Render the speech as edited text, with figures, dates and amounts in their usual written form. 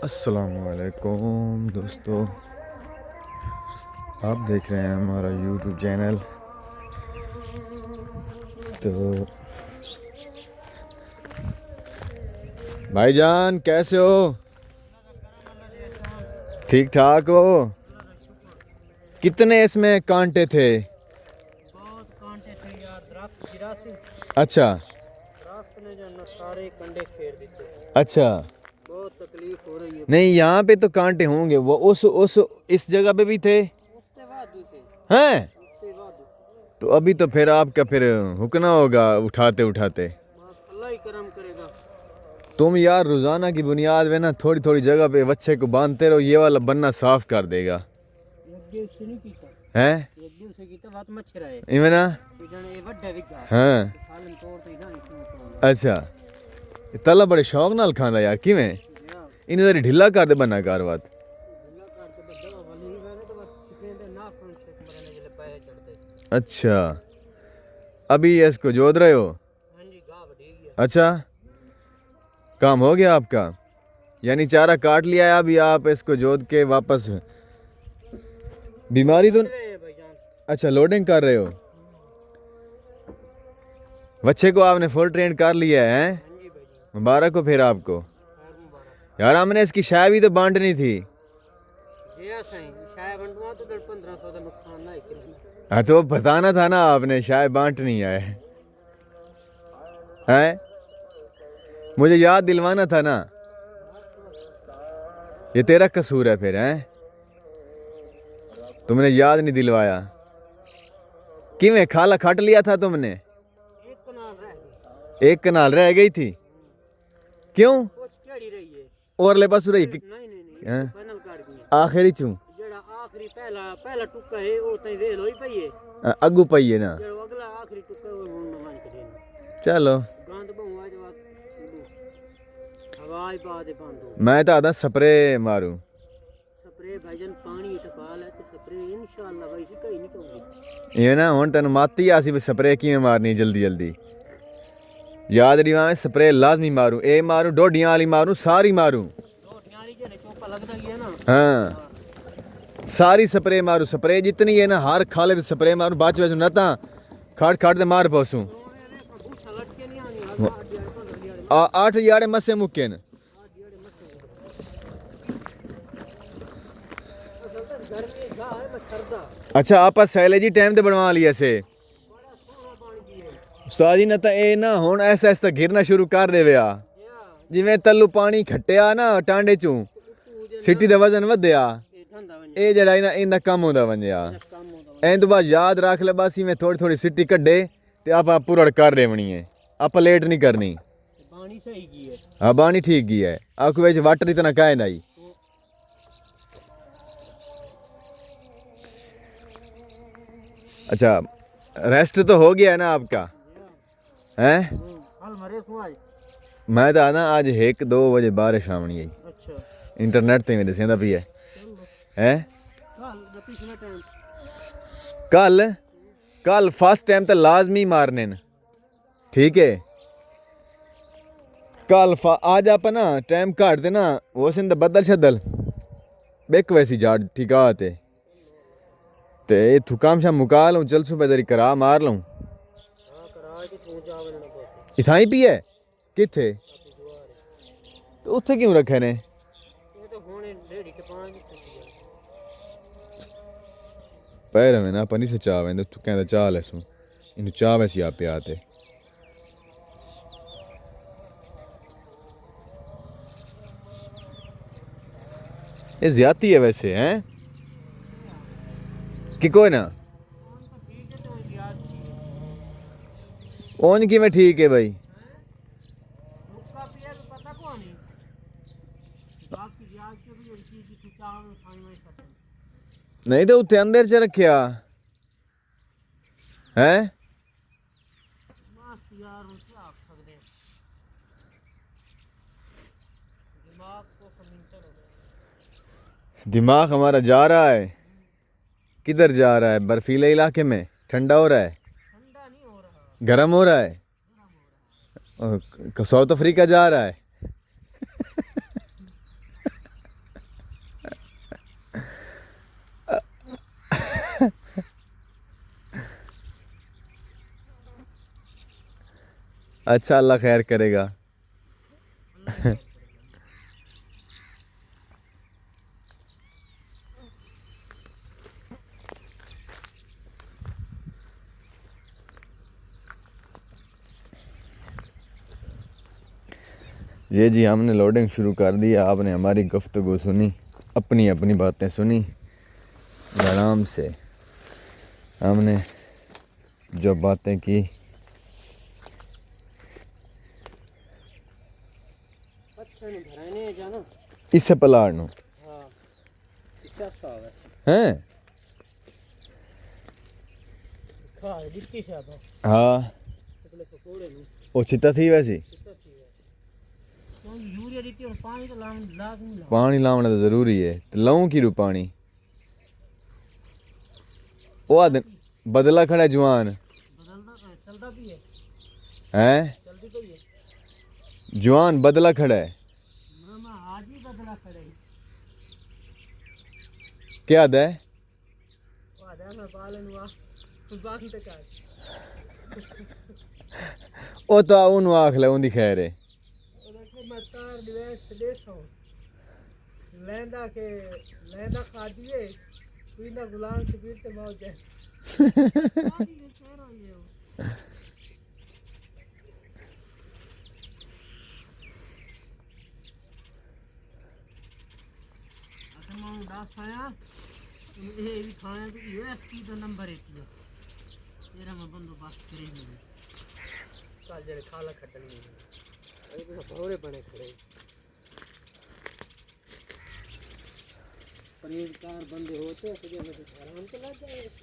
अस्सलामुअलैकुम दोस्तों, आप देख रहे हैं हमारा यूट्यूब चैनल। तो भाईजान कैसे हो? ठीक ठाक हो? कितने इसमें कांटे थे? बहुत कांटे थे यार, दरख्त गिरा से। अच्छा दरख्त ने जो ना सारे कंडे फेर देते। अच्छा। बहुत तकलीफ हो रही है। नहीं, यहाँ पे तो कांटे होंगे, वो उस इस जगह पे भी थे उसके बाद थे, हैं। उसके बाद तो अभी तो फिर आपका फिर रुकना होगा उठाते उठाते। बस अल्लाह ही करम करेगा। तुम यार रोजाना की बुनियाद में ना थोड़ी थोड़ी जगह पे बच्चे को बांधते रहो, ये वाला बन्ना साफ कर देगा। एक दिन से नहीं कीता, हैं एक दिन से कीता बात मच्छर आए इवें ना। इधर ये वड्डा विगा हाँ सालन तोड़ तो इधर इसमें अच्छा, तला बड़े शौक नाल खांदा यार, किवें यार इन्हें जरी ढिला कर दे बन्ना कार बात। अल्लाह करके बदला वाली ही मैंने तो बस कितने ना सुन से मरने के पैसे चढ़ते। अच्छा, अभी इसको जोत रहे हो? हां जी, गांव बढ़ गया। अच्छा, काम हो गया आपका, यानी चारा काट लिया है, अभी आप इसको जोत के वापस बीमारी तो भाईजान अच्छा लोडिंग कर रहे हो। बच्चे को आपने फुल ट्रेन कर लिया है, हैं? हां जी भाईजान, मुबारक हो फिर आपको। और मुबारक। यार हमने इसकी शाय भी तो बांटनी थी। ये सही शायद बंटवा तो 1500 का नुकसान ना है। हाँ तो बताना था ना आपने, शाय बांटनी है हैं? मुझे याद दिलवाना था ना। ये तेरा कसूर है फिर, हैं? तुमने याद नहीं दिलवाया। किवें खाला खट लिया था तुमने? एक कनाल रह गई, एक कनाल रह गई थी, क्यों? कुछ चढ़ी रही है। ओरले पासू रही नहीं हैं? फाइनल कर गई। आखिरी चू जेड़ा आखिरी पहला टुक्का है वो तई वेल होई पई है। अगू पई है ना। जेड़ा अगला आखिरी टुक्का वो हुन मान के देना। चलो, गंद बहु आज बात हवाई बाद बंद। मैं तो आधा स्प्रे मारू। स्प्रे भाईजान पानी टपाल है तो स्प्रे इंशाल्लाह भाई से कहीं नहीं कहूंगी। ये ना हुन तेन माती आसी भी स्प्रे किवें मारनी जल्दी जल्दी। याद रही मैं स्प्रे लाजमी मारूं, ए मारूं डोडियां वाली मारूं, सारी मारूं। दो न्यारी जेड़े चोपा लगदा गया ना। हाँ सारी स्प्रे मारूं, स्प्रे जितनी है ना हर खाले ते स्प्रे मारूं, बाच बाच न ता खाट खाट ते मार पोसूं। भूसा लटके नहीं आनी हर बात दिया पर दिया 8 याड़े मसे मुक्के न। घर में जा है मच्छरदा अच्छा आपा सैले जी टाइम ते बनवा लिया से बड़ा सोना बन गया। उस्ताद जी ने तो ए ना हुन ऐसा ऐसा गिरना शुरू कर देवे आ, जिवें तल्लू पानी खट्टिया ना टांडे चू सिटी दा वजन वधया। ए जड़ा ना इंदा कम होंदा वंजिया। एं तो बस याद रख ले, बस इवें थोड़ी थोड़ी सिटी कड्डे ते आपा पुरड़ कर रेवनी है, आपा लेट नहीं करनी। पानी सही की है। हाँ बानी ठीक गई है, आखो विच वाटर इतना काहे नहीं। अच्छा रेस्ट तो हो गया है ना आपका, हैं? हल मरे सुआई। मैं तो आना आज 1-2 बजे बारिश आवनी है, अच्छा इंटरनेट ते में दसेंदा भी है कल पिछला टाइम कल कल फर्स्ट टाइम तो लाजमी मारने न, ठीक है? कल आज आप ना टाइम काट दे ना, वो सिंध बदल शदल बेक वैसी जाड़ ठीक आते ते इथू काम शाम मुका लूँ, चल सुबह दरी करा मार लूँ। हां करा के तू जावे ना बस इथाई पी है किथे? तो उत्थे क्यों रखे ने? ये तो होने डेढ़ी के पानी पैर में ना पनी से चाह वेंदे, तू कहंदा चाह लेसू, इनु चाह वैसी आप पे आते। ये ज्यादती है वैसे, हैं कि कोई ना ओन की में ठीक है भाई। उसका पिया तो पता को नहीं बाकी ब्याज के भी लड़की की ठिका में खाने में करते नहीं तो उत्थे अंदर च रखिया है। मस्त यार उसे आप सकते दिमाग को फर्नीचर हो गया। दिमाग हमारा जा रहा है, किधर जा रहा है? बर्फीले इलाके में ठंडा हो रहा है, ठंडा नहीं हो रहा, गर्म हो रहा है, साउथ अफ्रीका जा रहा है। अच्छा अल्लाह खैर करेगा। ये जी हमने लोडिंग शुरू कर दी। आपने हमारी गुफ्तगू सुनी, अपनी अपनी बातें सुनी। आराम से हमने जो बातें की, अच्छा नहीं भराने जाना। इससे पलाड़ नो हाँ क्या साव है हैं। खा डिस्की साहब हाँ એટલે પકોડે નું वो चिता थी वैसी। कितना थी तो यूरिया देती और पानी तो लाग लाग नहीं लाग पानी लावना तो जरूरी है। तो लाऊं की रू पानी। वो आदन बदला खड़ा है जवान बदलता चलता भी है हैं। जल्दी तो ये जवान बदला खड़ा है। मैं आज ही बदला खड़े क्या दे वादा मैं पालन हुआ तो बाकी तक आ वो तो उन आख ले उनकी खैर है। देखो मैं तार दिवस देसो लेंदा खा दिए पीना गुलाम शबीर ते मौज है आदि ने शेर हो लियो अच्छा मैं दास आया ये भी खाने तो यूएसपी का नंबर है तेरा मैं बंदोबस्त करे नहीं कल जरे खाला खटन नहीं अरे तो भौरे बने खड़े परहेजगार बंदे होते हैं तो जैसे आराम तो लग जाएगा।